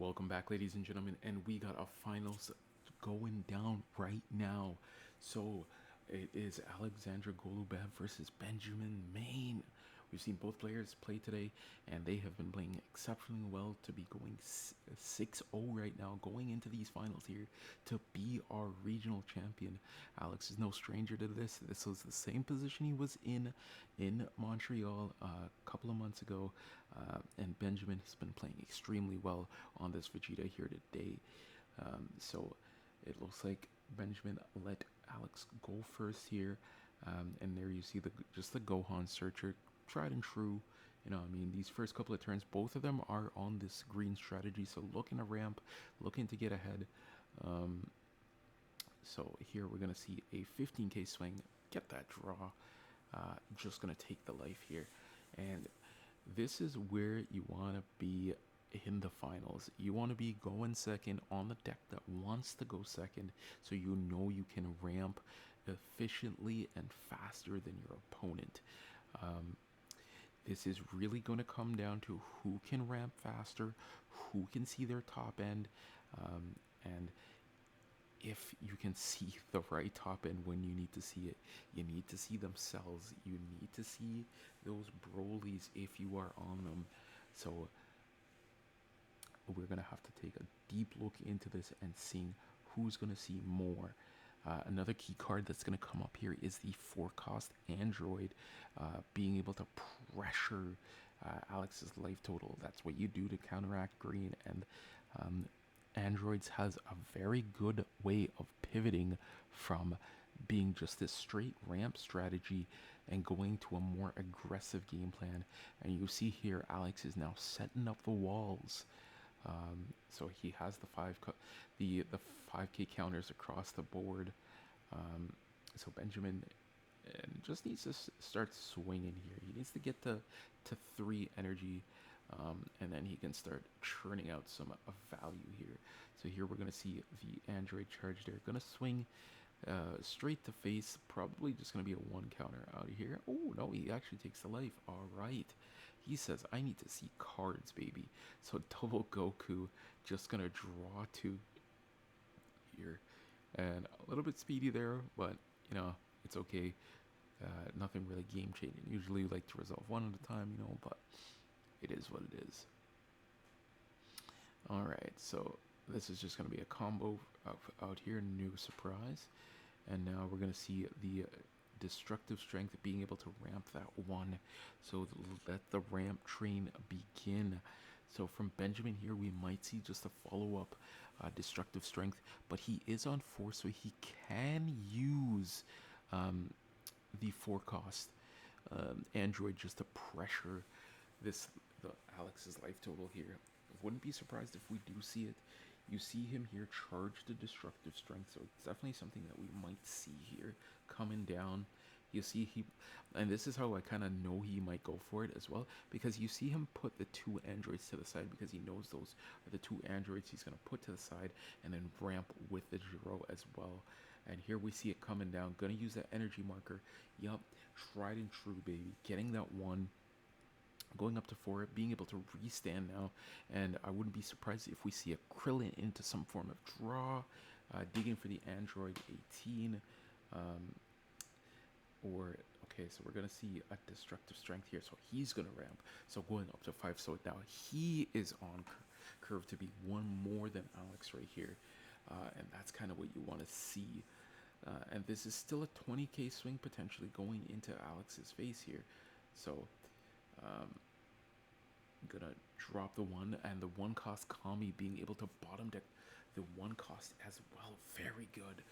Welcome back, ladies and gentlemen, and we got a finals going down right now. So it is Alexandra Golubev versus Benjamin Maine. We've seen both players play today, and they have been playing exceptionally well to be going 6-0 right now, going into these finals here to be our regional champion. Alex is no stranger to this. This was the same position he was in Montreal a couple of months ago, and Benjamin has been playing extremely well on this Vegeta here today. So it looks like Benjamin let Alex go first here, and there you see just the Gohan searcher, tried and true. I mean, these first couple of turns, both of them are on this green strategy, so looking to ramp, looking to get ahead. So here we're gonna see a 15k swing, get that draw. Just gonna take the life here, and this is where you want to be in the finals. You want to be going second on the deck that wants to go second, so you know you can ramp efficiently and faster than your opponent. This is really going to come down to who can ramp faster, who can see their top end, and if you can see the right top end when you need to see it. You need to see themselves. You need to see those Brolies if you are on them. So we're going to have to take a deep look into this and seeing who's going to see more. Another key card that's going to come up here is the forecast android, being able to pressure Alex's life total. That's what you do to counteract green, and androids has a very good way of pivoting from being just this straight ramp strategy and going to a more aggressive game plan. And you see here Alex is now setting up the walls. So he has the 5k counters across the board. So Benjamin just needs to start swinging here. He needs to get to 3 energy, and then he can start churning out some value here. So here we're gonna see the android charge. They're gonna swing straight to face. Probably just gonna be a 1 counter out of here. Oh no, he actually takes the life. All right. He says, I need to see cards, baby. So double Goku, just gonna draw 2 here. And a little bit speedy there, but it's okay. Nothing really game changing. Usually you like to resolve one at a time, but it is what it is. Alright, so this is just gonna be a combo out here, new surprise. And now we're gonna see the destructive strength, being able to ramp that 1. So let the ramp train begin. So from Benjamin here, we might see just a follow-up destructive strength, but he is on 4, so he can use the forecast android just to pressure the Alex's life total here. Wouldn't be surprised if we do see it. You see him here charge the destructive strength, so it's definitely something that we might see here coming down. You see and this is how I kind of know he might go for it as well, because you see him put the 2 androids to the side, because he knows those are the 2 androids he's going to put to the side, and then ramp with the Jiro as well. And here we see it coming down, gonna use that energy marker. Yup, tried and true, baby, getting that 1, going up to 4, being able to restand now. And I wouldn't be surprised if we see a Krillin into some form of draw, digging for the Android 18. Okay, so we're gonna see a destructive strength here, so he's gonna ramp, so going up to 5. So now he is on curve to be 1 more than Alex right here, and that's kind of what you want to see. And this is still a 20k swing potentially going into Alex's face here. So I'm gonna drop the 1, and the 1 cost Kami being able to bottom deck the 1 cost as well. Very good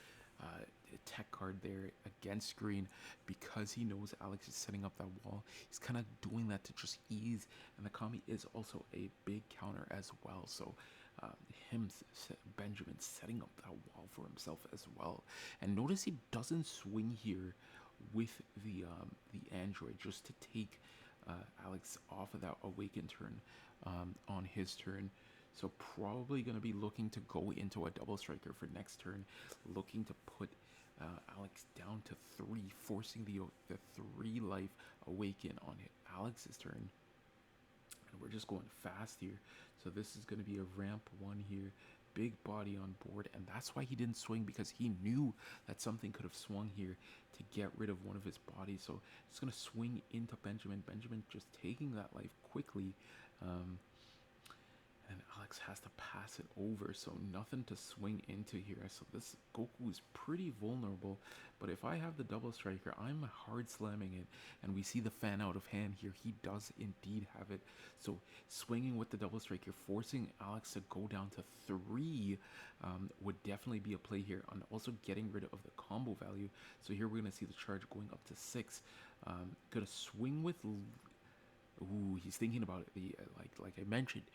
tech card there against green, because he knows Alex is setting up that wall. He's kind of doing that to just ease, and the Kami is also a big counter as well. So Benjamin setting up that wall for himself as well. And notice he doesn't swing here with the android, just to take Alex off of that awaken turn on his turn. So probably going to be looking to go into a double striker for next turn, looking to put Alex down to 3, forcing the 3 life awaken on Alex's turn. And we're just going fast here. So this is going to be a ramp one here. Big body on board, and that's why he didn't swing, because he knew that something could have swung here to get rid of one of his bodies. So it's going to swing into Benjamin. Benjamin just taking that life quickly. Um, and Alex has to pass it over, so nothing to swing into here. So this Goku is pretty vulnerable, but if I have the double striker, I'm hard slamming it, and we see the fan out of hand here. He does indeed have it, so swinging with the double striker, forcing Alex to go down to 3 would definitely be a play here, and also getting rid of the combo value. So here we're going to see the charge going up to 6. Gonna swing with... Ooh, he's thinking about it. Like I mentioned,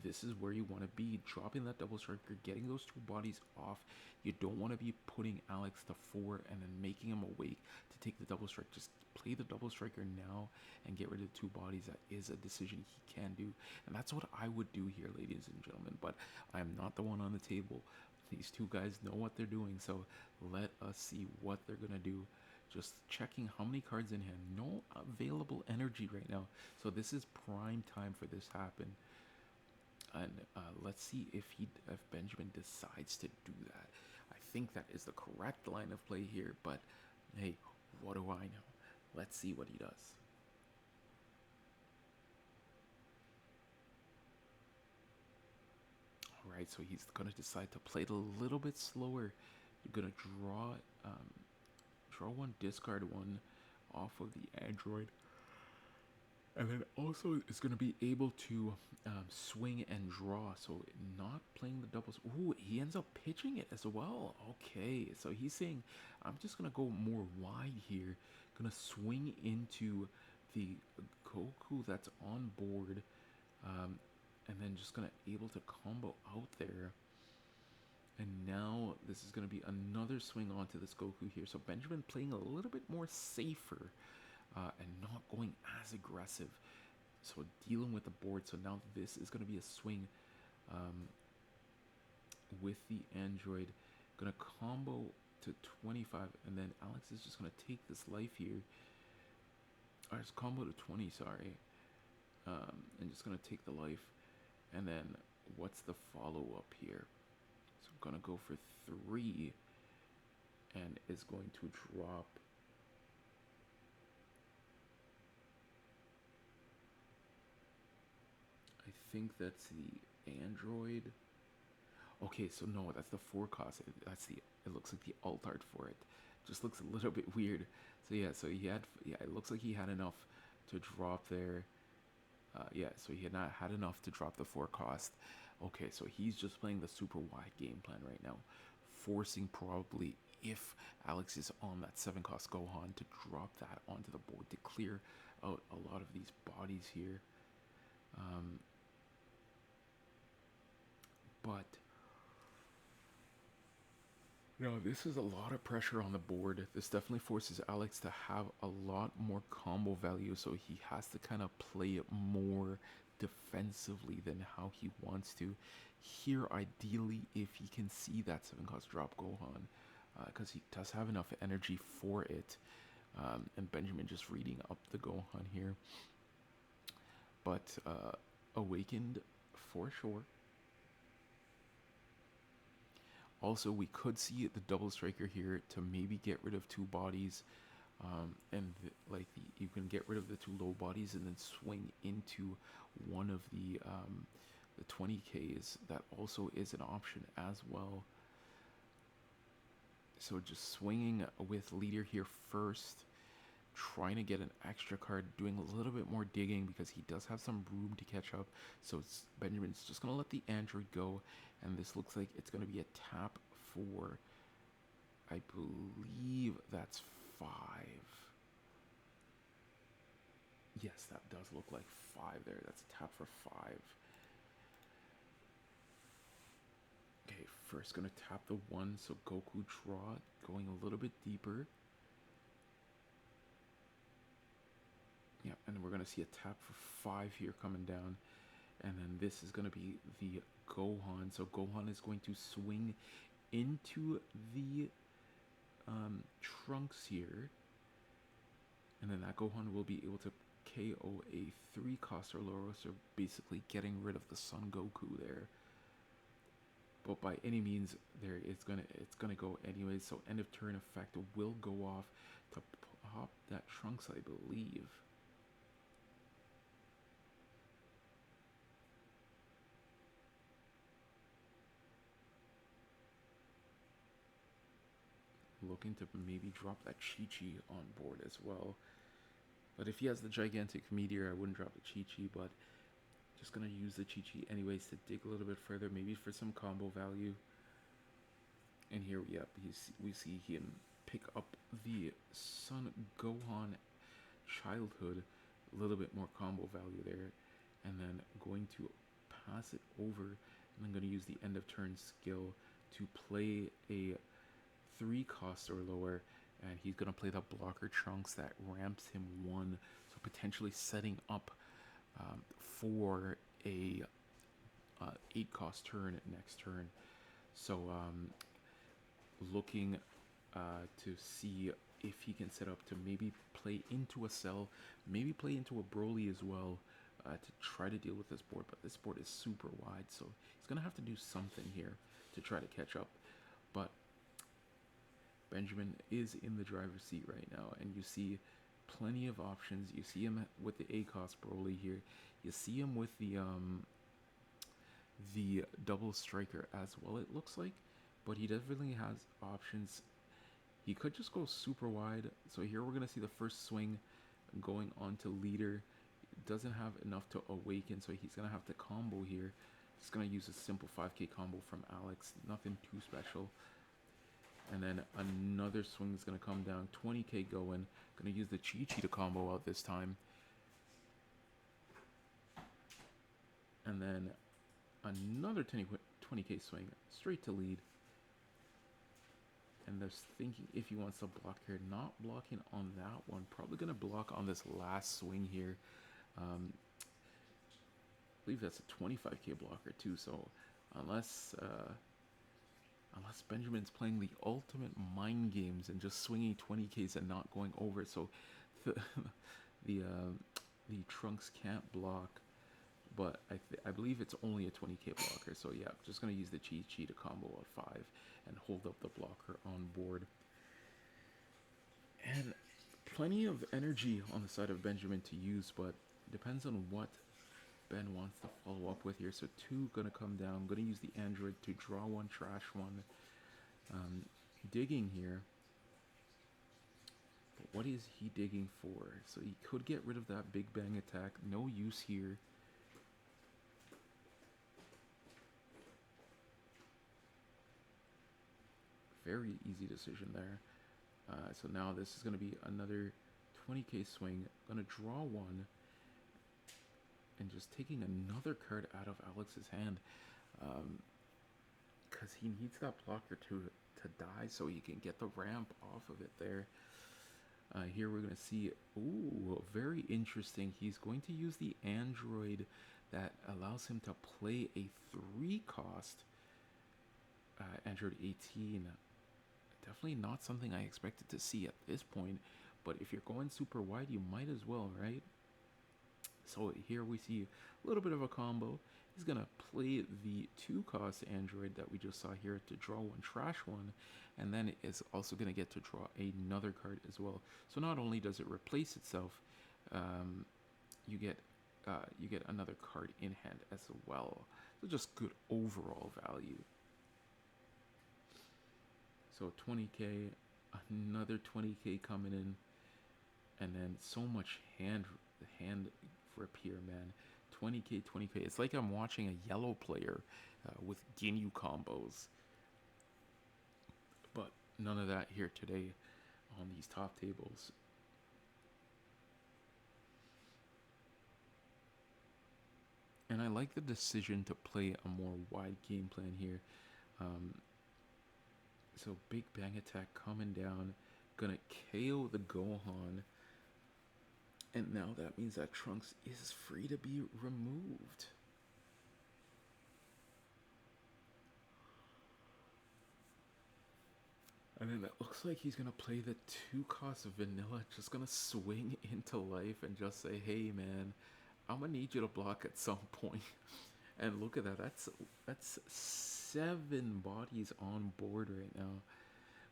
this is where you want to be, dropping that double striker, getting those 2 bodies off. You don't want to be putting Alex to 4 and then making him awake to take the double strike. Just play the double striker now and get rid of the 2 bodies. That is a decision he can do, and that's what I would do here, ladies and gentlemen. But I am not the one on the table. These 2 guys know what they're doing, so let us see what they're gonna do. Just checking how many cards in hand. No available energy right now, so this is prime time for this happen. And let's see if Benjamin decides to do that. I think that is the correct line of play here, but hey, what do I know? Let's see what he does. All right, so he's gonna decide to play it a little bit slower. You're gonna draw 1, discard 1 off of the android, and then also is going to be able to swing and draw. So not playing the doubles. Ooh, he ends up pitching it as well. Okay, so he's saying, I'm just going to go more wide here. Going to swing into the Goku that's on board, and then just going to able to combo out there. And now this is going to be another swing onto this Goku here. So Benjamin playing a little bit more safer, and not going as aggressive. So dealing with the board. So now this is going to be a swing with the android. Going to combo to 25, and then Alex is just going to take this life here. Or it's combo to 20, sorry. And just going to take the life. And then what's the follow-up here? So I'm going to go for 3, and is going to drop... I think that's the android. Okay, so no, that's the forecast. It looks like the alt art for it. Just looks a little bit weird. So yeah, it looks like he had enough to drop there. Yeah, so he had not had enough to drop the forecast. Okay, so he's just playing the super wide game plan right now, forcing probably, if Alex is on that 7-cost Gohan, to drop that onto the board to clear out a lot of these bodies here. But no, this is a lot of pressure on the board. This definitely forces Alex to have a lot more combo value, so he has to kind of play it more defensively than how he wants to. Here, ideally, if he can see that 7-cost drop Gohan, because he does have enough energy for it. And Benjamin just reading up the Gohan here. But awakened for sure. Also, we could see the double striker here to maybe get rid of 2 bodies, you can get rid of the 2 low bodies and then swing into one of the 20Ks. That also is an option as well. So just swinging with leader here first, trying to get an extra card, doing a little bit more digging because he does have some room to catch up. So Benjamin's just going to let the android go, and this looks like it's going to be a tap for, I believe that's 5. Yes, that does look like 5 there. That's a tap for 5. Okay, first going to tap the 1, so Goku draw, going a little bit deeper. Yeah, and we're going to see a tap for 5 here coming down. And then this is going to be the Gohan. So Gohan is going to swing into the Trunks here. And then that Gohan will be able to KO a 3 cost or lower, so basically getting rid of the Son Goku there. But by any means, there it's gonna go anyway. So end of turn effect will go off to pop that Trunks, I believe. Looking to maybe drop that Chi-Chi on board as well. But if he has the gigantic meteor, I wouldn't drop the Chi-Chi, but just gonna use the Chi-Chi anyways to dig a little bit further, maybe for some combo value. And here, yep, we see him pick up the Son Gohan childhood, a little bit more combo value there, and then going to pass it over, and I'm going to use the end of turn skill to play a 3 cost or lower, and he's going to play the blocker Trunks that ramps him 1, so potentially setting up for a 8 cost turn next turn. So looking to see if he can set up to maybe play into a Cell, maybe play into a Broly as well, to try to deal with this board. But this board is super wide, so he's going to have to do something here to try to catch up. But Benjamin is in the driver's seat right now, and you see plenty of options. You see him with the A-Cost Broly here. You see him with the double striker as well, it looks like. But he definitely has options. He could just go super wide. So here we're going to see the first swing going on to leader. Doesn't have enough to awaken, so he's going to have to combo here. He's going to use a simple 5k combo from Alex. Nothing too special. And then another swing is going to come down. 20k going. Going to use the Chi-Chi to combo out this time. And then another 20k swing straight to lead. And just thinking if he wants to block here, not blocking on that one, probably going to block on this last swing here. I believe that's a 25k blocker too, so unless Benjamin's playing the ultimate mind games and just swinging 20ks and not going over, so the Trunks can't block. But I believe it's only a 20k blocker, so yeah, just going to use the Chi-Chi to combo out 5 and hold up the blocker on board. And plenty of energy on the side of Benjamin to use, but depends on what Ben wants to follow up with here. So 2 going to come down. I'm going to use the Android to draw 1, trash 1. Digging here. But what is he digging for? So he could get rid of that Big Bang attack. No use here. Very easy decision there. So now this is going to be another 20k swing. Going to draw 1. And just taking another card out of Alex's hand. Because he needs that blocker to die so he can get the ramp off of it there. Here we're going to see, ooh, very interesting. He's going to use the Android that allows him to play a 3-cost Android 18. Definitely not something I expected to see at this point, but if you're going super wide, you might as well, right? So here we see a little bit of a combo. He's going to play the 2-cost Android that we just saw here to draw 1, trash 1, and then is also going to get to draw another card as well. So not only does it replace itself, you get another card in hand as well. So just good overall value. So 20k, another 20k coming in, and then so much hand grip here, man. 20k, 20k. It's like I'm watching a yellow player with Ginyu combos. But none of that here today on these top tables. And I like the decision to play a more wide game plan here. So Big Bang attack coming down, gonna KO the Gohan, and now that means that Trunks is free to be removed. And then it looks like he's gonna play the 2 cost vanilla, just gonna swing into life and just say, "Hey man, I'm gonna need you to block at some point." And look at that. That's 7 bodies on board right now.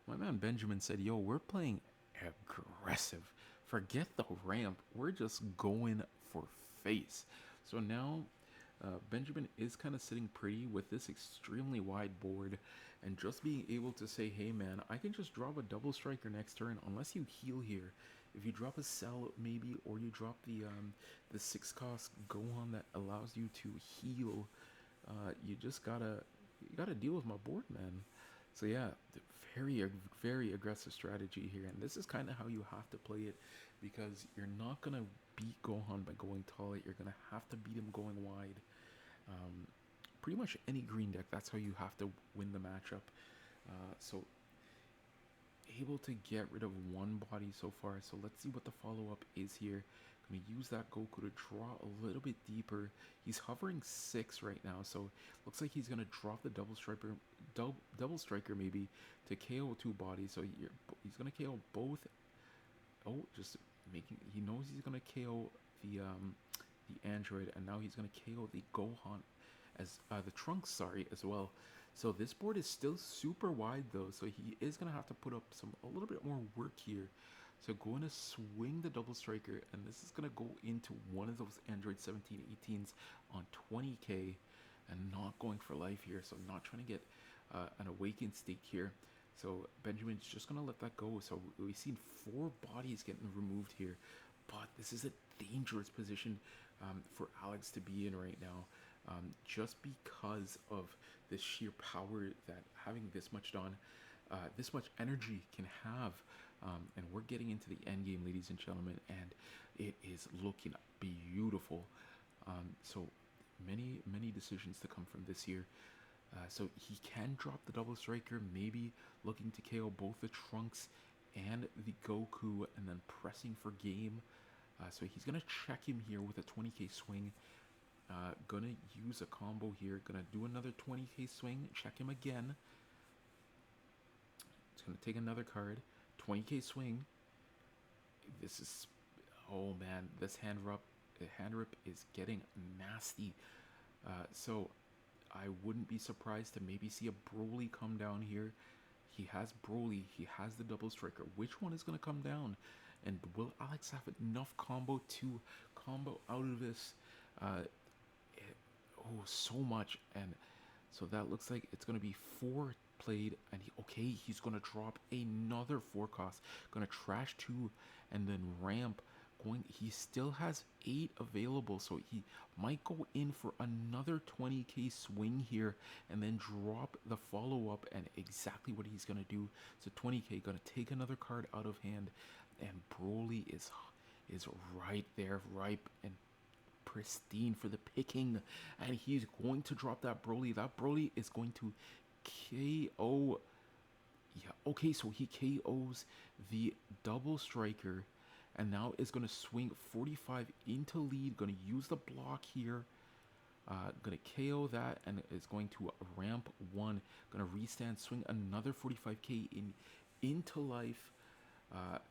My man Benjamin said, "Yo, we're playing aggressive. Forget the ramp. We're just going for face." So now Benjamin is kind of sitting pretty with this extremely wide board and just being able to say, "Hey man, I can just drop a double striker next turn unless you heal here. If you drop a cell maybe, or you drop the 6 cost Gohan that allows you to heal, you just gotta deal with my board, man." So yeah, very very aggressive strategy here, and this is kind of how you have to play it, because you're not gonna beat Gohan by going tall. You're gonna have to beat him going wide. Um, Pretty much any green deck, that's how you have to win the matchup. So able to get rid of 1 body so far. So let's see what the follow-up is here. Gonna use that Goku to draw a little bit deeper. He's hovering 6 right now, so looks like he's gonna drop the double striker maybe to KO 2 bodies. So he's gonna KO both. Oh, just making, he knows he's gonna KO the android, and now he's gonna KO the Gohan, as the Trunks, sorry, as well. So this board is still super wide though, so he is gonna have to put up a little bit more work here. So going to swing the double striker, and this is gonna go into one of those Android 1718s on 20k, and not going for life here. So not trying to get an awakened state here. So Benjamin's just gonna let that go. So we've seen 4 bodies getting removed here, but this is a dangerous position for Alex to be in right now, just because of the sheer power that having this much done, this much energy can have. And we're getting into the end game, ladies and gentlemen, and it is looking beautiful. So many decisions to come from this year. So he can drop the double striker, maybe looking to KO both the Trunks and the Goku, and then pressing for game. So he's gonna check him here with a 20k swing. Gonna use a combo here. Gonna do another 20k swing. Check him again. It's gonna take another card. 20k swing. This is, oh man, this hand rip is getting nasty. So I wouldn't be surprised to maybe see a Broly come down here. He has Broly. He has the double striker. Which one is gonna come down? And will Alex have enough combo to combo out of this? Oh, so much. And so that looks like it's going to be 4 played. And okay, he's going to drop another 4 cost. Going to trash 2 and then ramp. He still has 8 available. So he might go in for another 20k swing here and then drop the follow-up, and exactly what he's going to do. So 20k, going to take another card out of hand. And Broly is right there, ripe and pristine for the picking, and he's going to drop that Broly. That Broly is going to KO. Yeah, okay, so he KOs the double striker, and now is going to swing 45 into lead. Going to use the block here. Going to KO that, and is going to ramp 1. Going to restand, swing another 45k into life.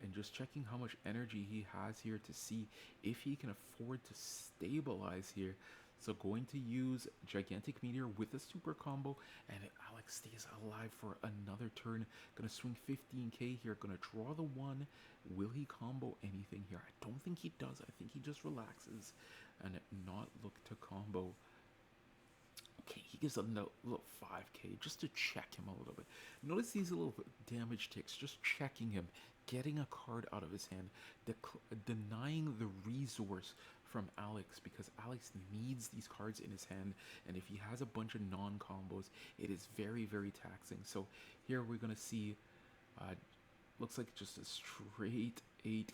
And just checking how much energy he has here to see if he can afford to stabilize here. So going to use Gigantic Meteor with a super combo, and Alex stays alive for another turn. Gonna swing 15k here, gonna draw the 1. Will he combo anything here? I don't think he does. I think he just relaxes and not look to combo. Okay, he gives a little 5k just to check him a little bit. Notice these little damage ticks, just checking him, getting a card out of his hand, denying the resource from Alex, because Alex needs these cards in his hand, and if he has a bunch of non-combos, it is very, very taxing. So here we're going to see, looks like just a straight 8.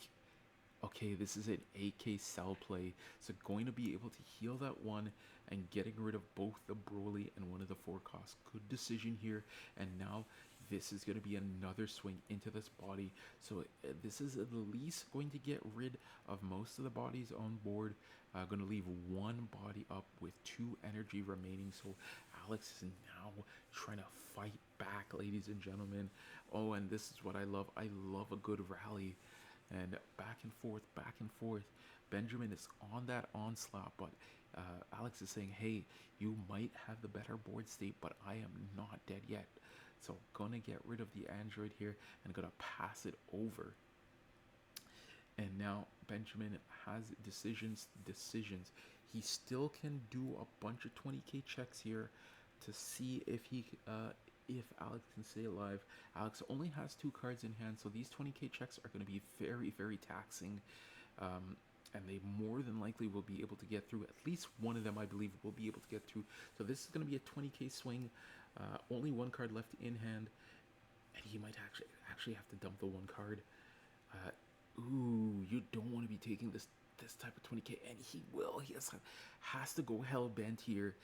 Okay, this is an 8k cell play, so going to be able to heal that 1 and getting rid of both the Broly and one of the 4 costs. Good decision here, and now this is going to be another swing into this body. So this is at least going to get rid of most of the bodies on board. Going to leave 1 body up with 2 energy remaining. So Alex is now trying to fight back, ladies and gentlemen. Oh, and this is what I love. I love a good rally. And back and forth, back and forth. Benjamin is on that onslaught, but Alex is saying, hey, you might have the better board state, but I am not dead yet. So gonna get rid of the android here and gonna pass it over. And now Benjamin has decisions. He still can do a bunch of 20k checks here to see if Alex can stay alive. Alex only has two cards in hand, so these 20k checks are going to be very, very taxing. And they more than likely will be able to get through. At least one of them, I believe, will be able to get through. So this is going to be a 20k swing. Only one card left in hand, and he might actually have to dump the one card. Uh, Ooh, you don't want to be taking this type of 20k, and he will. He has to go hell bent here,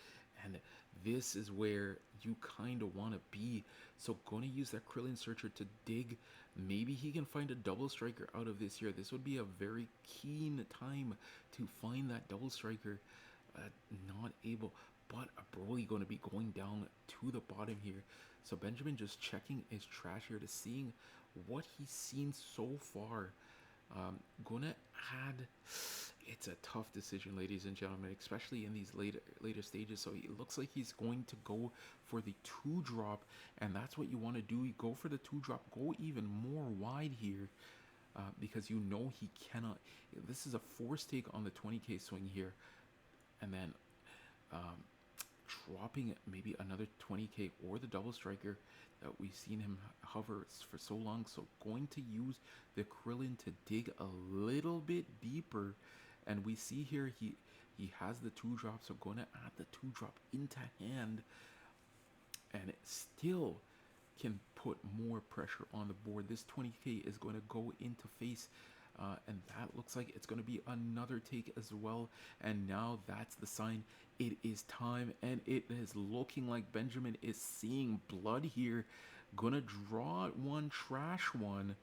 and this is where you kind of want to be. So going to use that Krillin Searcher to dig. Maybe he can find a double striker out of this here. This would be a very keen time to find that double striker. Not able, but a Broly going to be going down to the bottom here. So Benjamin just checking his trash here to seeing what he's seen so far. Gonna add. It's a tough decision, ladies and gentlemen, especially in these later stages. So it looks like he's going to go for the 2-drop, and that's what you want to do. You go for the 2-drop. Go even more wide here, because you know he cannot. This is a force take on the 20k swing here, and then dropping maybe another 20k or the double striker that we've seen him hover for so long. So going to use the Krillin to dig a little bit deeper, and we see here he has the 2-drop, so going to add the 2-drop into hand, and it still can put more pressure on the board. This 20k is going to go into face, and that looks like it's going to be another take as well. And now that's the sign. It is time, and it is looking like Benjamin is seeing blood here. Gonna draw one, trash one.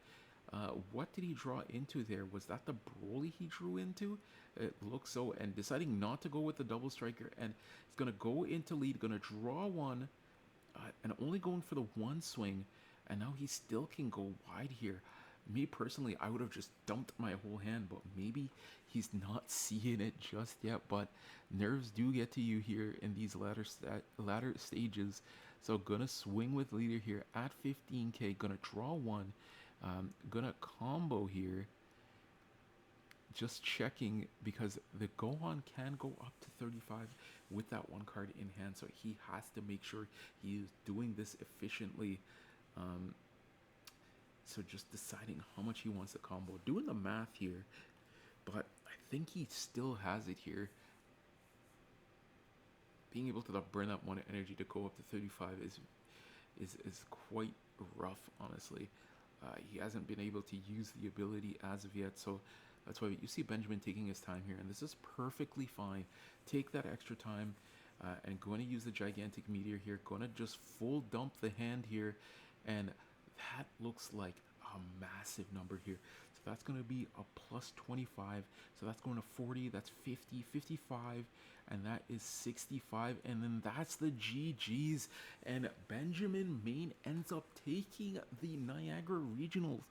What did he draw into there? Was that the Broly he drew into? It looks so, and deciding not to go with the double striker, and he's gonna go into lead, gonna draw one, and only going for the one swing, and now he still can go wide here. Me personally, I would have just dumped my whole hand, but maybe he's not seeing it just yet. But nerves do get to you here in these latter stages. So gonna swing with leader here at 15k, gonna draw one, gonna combo here. Just checking, because the Gohan can go up to 35 with that one card in hand, so he has to make sure he is doing this efficiently. So just deciding how much he wants to combo, doing the math here, but I think he still has it here. Being able to burn that one energy to go up to 35 is quite rough, honestly. He hasn't been able to use the ability as of yet, so that's why you see Benjamin taking his time here, and this is perfectly fine. Take that extra time, and going to use the gigantic meteor here. Going to just full dump the hand here, and that looks like a massive number here. So that's going to be a plus 25. So that's going to 40. That's 50, 55, and that is 65. And then that's the GGs. And Benjamin Main ends up taking the Niagara Regionals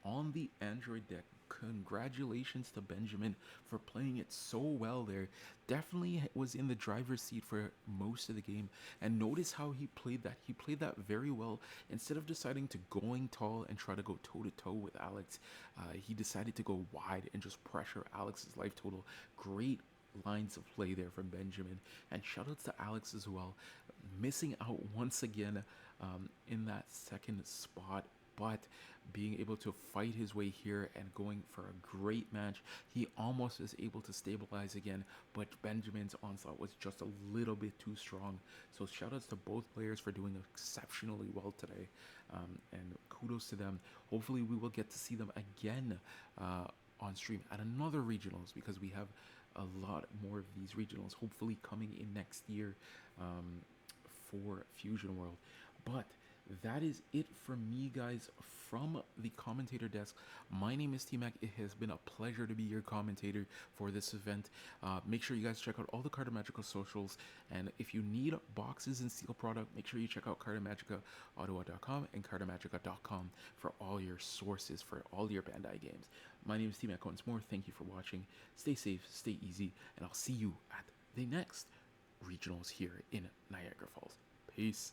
on the Android deck. Congratulations to Benjamin for playing it so well there. Definitely was in the driver's seat for most of the game. And notice how he played that. He played that very well. Instead of deciding to going tall and try to go toe-to-toe with Alex, he decided to go wide and just pressure Alex's life total. Great lines of play there from Benjamin. And shoutouts to Alex as well. Missing out once again in that second spot, but being able to fight his way here and going for a great match. He almost is able to stabilize again, but Benjamin's onslaught was just a little bit too strong. So shoutouts to both players for doing exceptionally well today, and kudos to them. Hopefully we will get to see them again on stream at another regionals, because we have a lot more of these regionals hopefully coming in next year for Fusion World. But that is it from me, guys, from the commentator desk. My name is T Mac. It has been a pleasure to be your commentator for this event. Make sure you guys check out all the Carta Magica socials. And if you need boxes and steel product, make sure you check out CartaMagica.ottawa.com and CartaMagica.com for all your sources for all your Bandai games. My name is T Mac once more. Thank you for watching. Stay safe, stay easy, and I'll see you at the next regionals here in Niagara Falls. Peace.